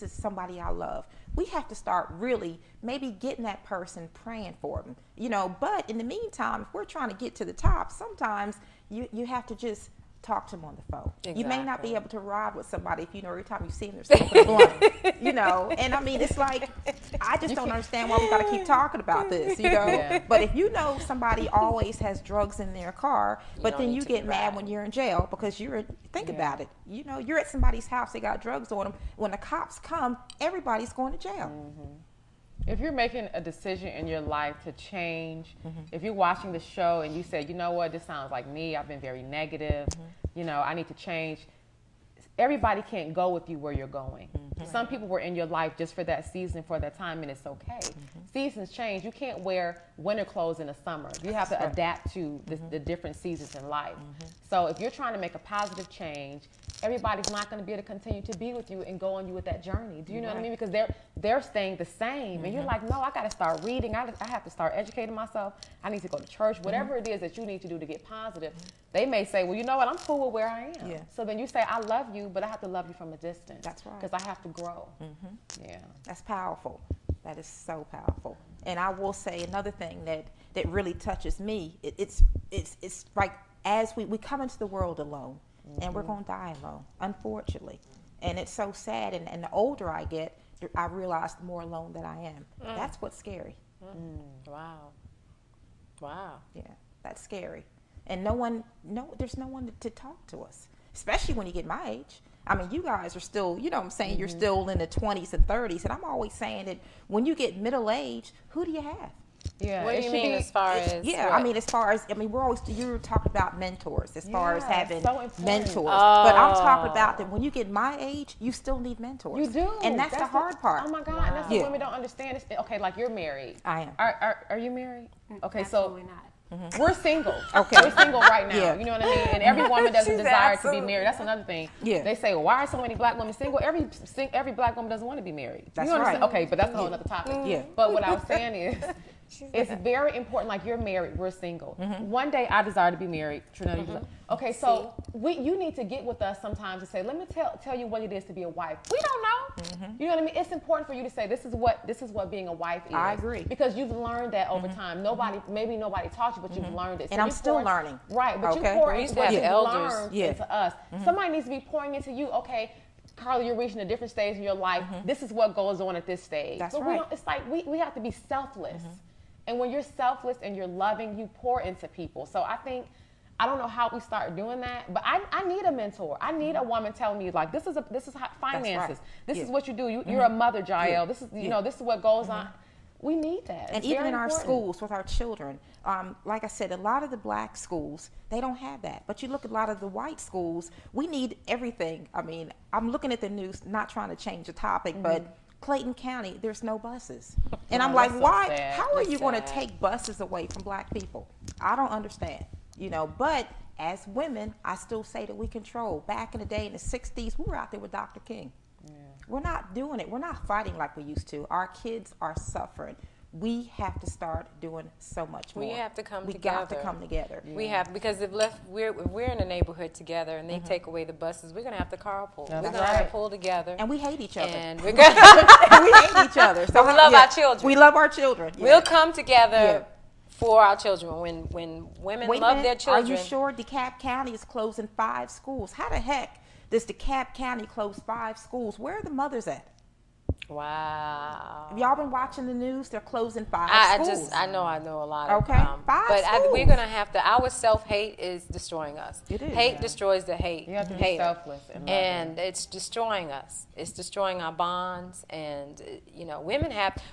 is somebody I love. We have to start really maybe getting that person, praying for them, but in the meantime, if we're trying to get to the top, sometimes you have to just talk to them on the phone. Exactly. You may not be able to ride with somebody if every time you see them they're smoking a blunt, and I mean, it's like, I just don't understand why we got to keep talking about this, Yeah. But if somebody always has drugs in their car, but then you get mad when you're in jail because think about it, you're at somebody's house, they got drugs on them. When the cops come, everybody's going to jail. Mm-hmm. If you're making a decision in your life to change, if you're watching the show and you say, you know what, this sounds like me, I've been very negative, I need to change. Everybody can't go with you where you're going. Some people were in your life just for that season, for that time, and it's okay. Seasons change. You can't wear winter clothes in the summer. You have to adapt to the different seasons in life. So if you're trying to make a positive change, everybody's not going to be able to continue to be with you and go on you with that journey. Do you know what I mean? Because they're staying the same. And you're like, no, I got to start reading. I have to start educating myself. I need to go to church. Whatever it is that you need to do to get positive. They may say, well, you know what? I'm cool with where I am. Yeah. So then you say, I love you, but I have to love you from a distance. That's right. Because I have to grow. Yeah. That's powerful. That is so powerful. And I will say another thing that really touches me. It's like as we come into the world alone, and we're going to die alone, unfortunately. And it's so sad. And the older I get, I realize the more alone that I am. That's what's scary. Wow. Wow. Yeah, that's scary. And there's no one to talk to us, especially when you get my age. I mean, you guys are still, you know what I'm saying, you're still in the 20s and 30s. And I'm always saying that when you get middle age, who do you have? Yeah. What do you mean as far as? Yeah, what? You're talking about mentors as far as having mentors. Oh. But I'm talking about that when you get my age, you still need mentors. You do. And that's the hard part. Oh my God, and that's what women don't understand. Okay, like you're married. I am. Are you married? Okay, Absolutely so. not. We're single. Okay. We're single right now. Yeah. You know what I mean? And every woman doesn't She's desire to be absolutely married. That's another thing. Yeah. They say, well, why are so many black women single? Every black woman doesn't want to be married. That's you understand? right. Okay, but that's a whole other topic. Yeah. But what I was saying is, it's very important. Like you're married, we're single. One day I desire to be married. Trinetta, okay, so you need to get with us sometimes and say, let me tell you what it is to be a wife. We don't know. You know what I mean? It's important for you to say this is what being a wife is. I agree. Because you've learned that over time. Maybe nobody taught you, but you've learned it. So And I'm still learning. Right, but Okay. you pour We into used to have what you've elders. learned Yeah. into us. Somebody needs to be pouring into you. Okay, Carla, you're reaching a different stage in your life. This is what goes on at this stage. That's but right. It's like we have to be selfless. And when you're selfless and you're loving, you pour into people. So I don't know how we start doing that, but I need a mentor. I need a woman telling me like, this is how finances. right. This Yeah. is what you do. You're a mother, Jael. Yeah. This is this is what goes on. We need that. And It's even very in our important. schools with our children, like I said, a lot of the black schools, they don't have that. But you look at a lot of the white schools, we need everything. I mean, I'm looking at the news, not trying to change the topic, but Clayton County, there's no buses. And I'm like, that's so why? sad. How are That's you going to sad. take buses away from black people? I don't understand. But as women, I still say that we control. Back in the day in the 60s, we were out there with Dr. King. We're not doing it. We're not fighting like we used to. Our kids are suffering. We have to start doing so much more. We have to come we together. got to come together. We have, because if we're in a neighborhood together and they take away the buses, we're gonna have to carpool. That's We're gonna have right. to pull together. And we hate each other. And we're gonna And we hate each other. But we love our children. We love our children. Yeah. we'll come together Yeah. for our children. When women Wait a love minute. their children. Are you sure DeKalb County is closing 5 schools? How the heck does DeKalb County close 5 schools? Where are the mothers at? Wow. Have y'all been watching the news? They're closing 5 schools. I know a lot of Okay. 5 but schools. we're gonna have to. Our self-hate is destroying us. It is. Hate destroys the hate. You have to be hater. selfless and loving. And it's destroying us. It's destroying our bonds. And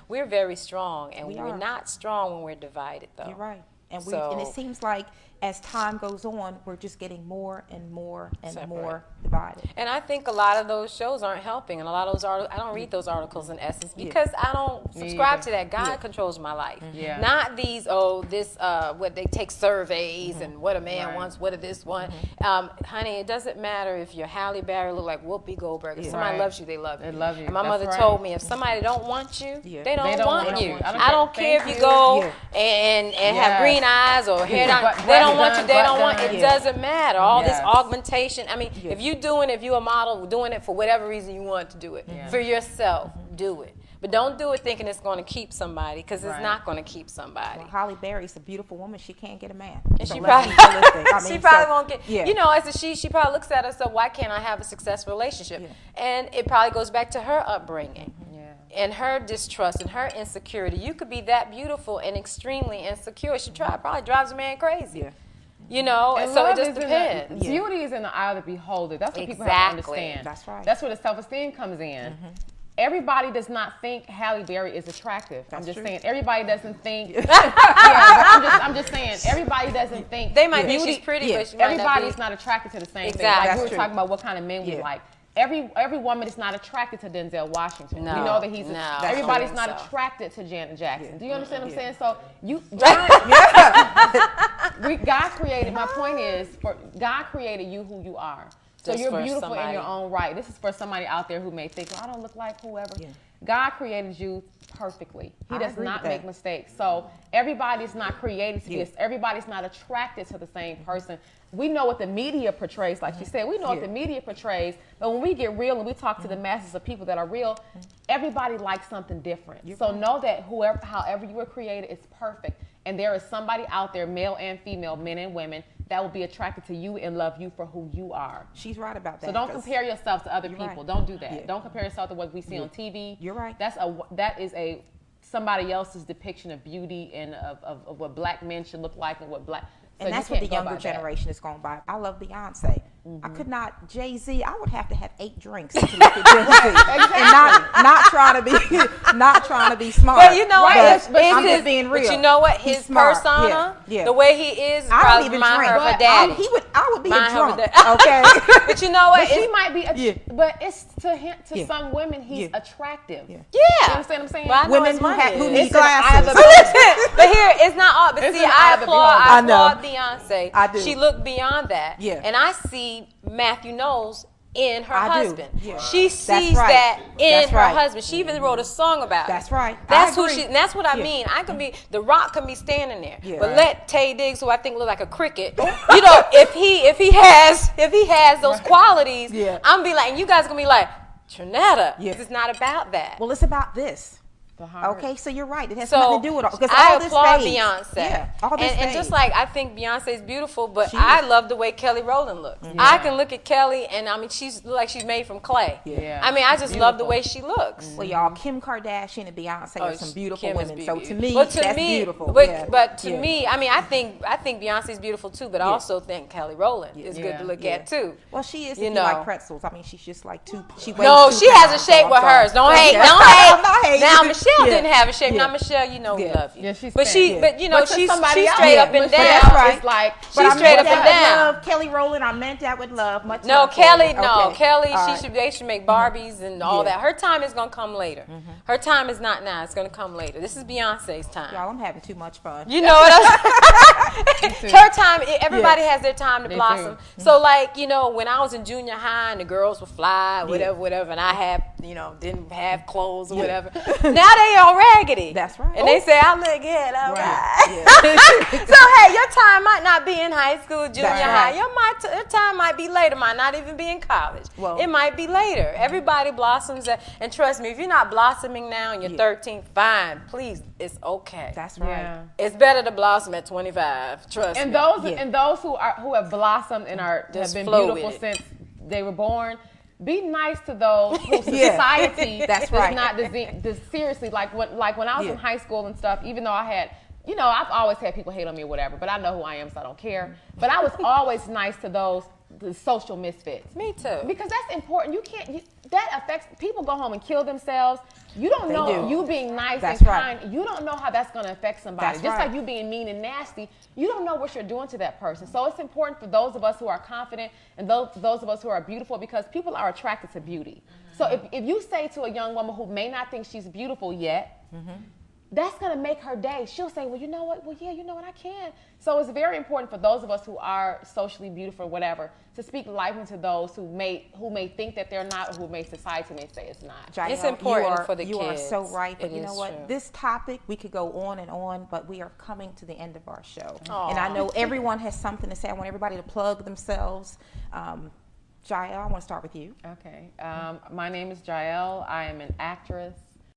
we're very strong, and We we're are. not strong when we're divided, though. You're right. And So- and it seems like as time goes on, we're just getting more and more and Separate. more divided. And I think a lot of those shows aren't helping, and a lot of those I don't read those articles in essence because I don't subscribe either. to that. God Yeah. controls my life, Yeah. not these. What they take surveys and what a man Right. wants, what a this one. Honey, it doesn't matter if you're Halle Berry, look like Whoopi Goldberg. If somebody Right. loves you, they love you. They love you. And my That's mother right. told me if somebody don't want you, Yeah. they don't They don't want want you. you. I don't care if Thank you you. go Yeah. and have Yes. green eyes or hair down. But They don't want you, they don't want, it Yeah. doesn't matter. All this Yes. augmentation. I mean, Yeah. if if you're a model, doing it for whatever reason you want to do it. Yeah. For yourself, do it. But don't do it thinking it's going to keep somebody, because it's Right. not going to keep somebody. Well, Holly Berry's a beautiful woman. She can't get a man. And So she let's probably, be realistic. I mean, she probably so- won't get, Yeah. you know, as a she probably looks at herself, why can't I have a successful relationship? Yeah. And it probably goes back to her upbringing. Yeah. And her distrust and her insecurity. You could be that beautiful and extremely insecure. She probably drives a man crazy. Yeah. You know, And so it love just is in depends. the, beauty is in the eye of the beholder. That's what people have to Exactly. understand. That's right. That's where the self-esteem comes in. Everybody does not think Halle Berry is attractive. That's I'm just true. saying. Everybody doesn't think. yeah, but I'm just saying. Everybody doesn't think. They might think beauty- she's pretty, Yeah. but she might Everybody's not not attracted to the same Exactly. thing. Like That's we were true. talking about what kind of men we Yeah. like. Every woman is not attracted to Denzel Washington. No, we know that he's. no, everybody's I not don't think so. attracted to Janet Jackson. Yeah. Do you understand what I'm Yeah. saying? So you. God created. My point is, God created you who you are. So Just you're for beautiful in somebody. your own right. This is for somebody out there who may think, well, I don't look like whoever. Yeah. God created you perfectly. He I does agree not with make that. mistakes. So everybody's not created to be. Yeah. Everybody's not attracted to the same person. We know what the media portrays, like she said. We know what Yeah. the media portrays. But when we get real and we talk to the masses of people that are real, everybody likes something different. So know that however you were created, it's perfect. And there is somebody out there, male and female, men and women, that will be attracted to you and love you for who you are. She's right about that. So don't 'cause- compare yourself to other You're people. right. Don't do that. Yeah. Don't compare yourself to what we see on TV. You're right. That is somebody else's depiction of beauty and of what black men should look like and what black. So And you that's what can't the go by younger that. generation is going by. I love Beyonce. I could not, Jay-Z, I would have to have 8 drinks to look at Jay-Z. And not trying to be smart. But you know what? But I'm just being real. But you know what? He's His smart. persona, Yeah. the way he is, I don't probably even remind drink. her of her but daddy. I would be Remind a her of drunk. her Okay. But you know what? But she It's- might be, Yeah. but it's to him, to Yeah. some women, he's Yeah. attractive. Yeah. Yeah. You understand what I'm saying? Well, I know Women his who money have- who is. need It's in the eye of glasses. the But here, it's not all. But It's see, in the I eye of the applaud beholder. I know. Beyonce. I do. She looked beyond that. Yeah. And I see Matthew Knowles in her I do. husband. Yeah. She sees right. that in That's her right. husband. She even wrote a song about That's it. right. That's I who agree. she. And that's what I Yeah. mean. I can be. The Rock can be standing there, Yeah. but Right. let Tay Diggs, who I think look like a cricket, you know, if he has those qualities, Yeah. I'm be like, and you guys gonna be like, Trinetta, Yeah. it's not about that. Well, it's about this. The heart. Okay, so you're right. It has So nothing to do with all. Because I all this applaud fades. Beyonce. Yeah, all this and just fades. like I think Beyonce's beautiful, but She I is. love the way Kelly Rowland looks. I can look at Kelly and I mean she's look like she's made from clay. Yeah. I mean I just love the Beautiful. way she looks. Well, y'all, Kim Kardashian and Beyonce are some beautiful Kim is women. So to beautiful. me, But to that's me, beautiful. But, Yeah. but to Yeah. me, I mean, I think Beyonce's beautiful too, but I also think Kelly Rowland is good Yeah. to look Yeah. at too. Well, she is. You If know. you like pretzels, I mean, she's just like two. She weighs No, 2 she has a pounds, shape so with I'm sorry. hers. Don't Okay. hate. Don't I'm not hate. hating. Now Michelle Yeah. didn't have a shape. Yeah. Now Michelle, you know we Yeah. love you. Yeah, she's but thin. but you know But to she's somebody else, straight yeah, up and but down. that's right. It's like But She's I straight meant up and that with down. love. Kelly Rowland, I meant that with love. Much No, love for Kelly, you. no, Okay. Kelly. All right. They should make Barbies and all Yeah. that. Her time is gonna come later. Her time is not now. It's gonna come later. This is Beyonce's time. Y'all, I'm having too much fun. You know what I'm Her time, everybody has their time to They blossom. So like, you know, when I was in junior high and the girls would fly, whatever, and I had, you know, didn't have clothes or whatever. Now they all raggedy. That's right. And they say, I look good, all right. Yeah. So hey, your time might not be in high school, junior That's high. right. Your time might be later. Might not even be in college. Well- it might be later. Everybody blossoms, and trust me, if you're not blossoming now and you're 13, fine. Please, it's okay. That's right. Yeah. It's better to blossom at 25. Trust And me. those who have blossomed and have Just been flow beautiful with it. since they were born. Be nice to those who Yeah. society That's does right. not seriously. Like when I was Yeah. in high school and stuff. Even though I had, you know, I've always had people hate on me or whatever, but I know who I am, so I don't care. But I was always nice to the social misfits. Me too. Because that's important. You can't. That affects people. Go home and kill themselves. You don't They know. do. You being nice That's and right. kind. You don't know how that's going to affect somebody. That's Just right. like you being mean and nasty. You don't know what you're doing to that person. So it's important for those of us who are confident and those of us who are beautiful, because people are attracted to beauty. So if you say to a young woman who may not think she's beautiful yet, that's going to make her day. She'll say, well, you know what? Well, yeah, you know what? I can. So it's very important for those of us who are socially beautiful or whatever to speak life into those who may think that they're not, or who society may say it's not. Jael, It's important you are, for the you kids. are so right. But It you know is what? true. This topic, we could go on and on, but we are coming to the end of our show. Aw. And I know everyone has something to say. I want everybody to plug themselves. Jael, I want to start with you. Okay. My name is Jael. I am an actress.